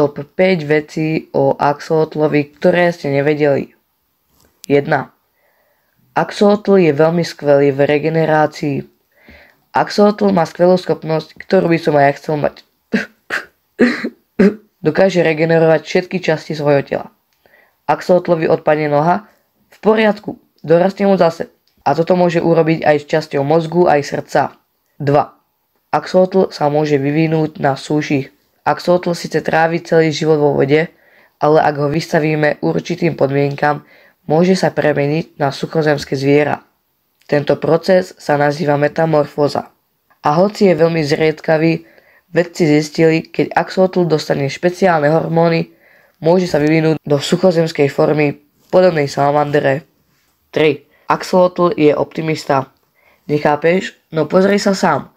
Top 5 vecí o axolotlovi, ktoré ste nevedeli. 1. Axolotl je veľmi skvelý v regenerácii. Axolotl má skvelú schopnosť, ktorú by som aj ja chcel mať. Dokáže regenerovať všetky časti svojho tela. Axolotlovi odpadne noha? V poriadku, dorastie mu zase. A toto môže urobiť aj s časťou mozgu aj srdca. 2. Axolotl sa môže vyvinúť na súši. Axolotl síce trávi celý život vo vode, ale ak ho vystavíme určitým podmienkam, môže sa premeniť na suchozemské zviera. Tento proces sa nazýva metamorfóza. A hoci je veľmi zriedkavý, vedci zistili, keď axolotl dostane špeciálne hormóny, môže sa vyvinúť do suchozemskej formy podobnej salamandre. 3. Axolotl je optimista. Nechápeš? No pozri sa sám.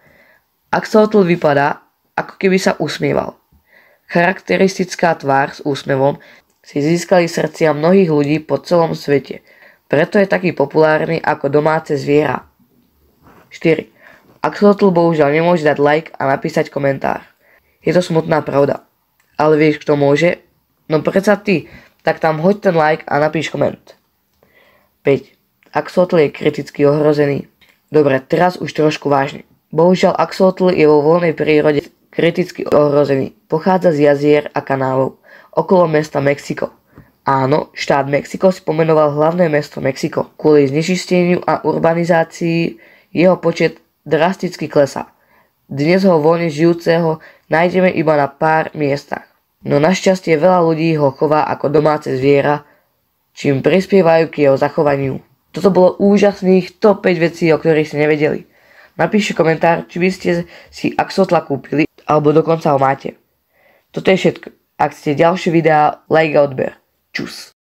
Axolotl vypadá, ako keby sa usmieval. Charakteristická tvár s úsmevom si získali srdcia mnohých ľudí po celom svete. Preto je taký populárny ako domáce zviera. 4. Axolotl bohužiaľ nemôže dať like a napísať komentár. Je to smutná pravda. Ale vieš, kto môže? No predsa ty, tak tam hoď ten like a napíš koment. 5. Axolotl je kriticky ohrozený. Dobre, teraz už trošku vážne. Bohužiaľ axolotl je vo voľnej prírode kriticky ohrozený. Pochádza z jazier a kanálov okolo mesta Mexiko. Áno, štát Mexiko si pomenoval hlavné mesto Mexiko. Kvôli znečisteniu a urbanizácii jeho počet drasticky klesá. Dnes ho voľne žijúceho nájdeme iba na pár miestach. No našťastie veľa ľudí ho chová ako domáce zviera, čím prispievajú k jeho zachovaniu. Toto bolo úžasných top 5 vecí, o ktorých ste nevedeli. Napíšte komentár, či by ste si axolotla kúpili, alebo dokonca ho máte. Toto je všetko. Ak chcete ďalšie videá, like a odber. Čus.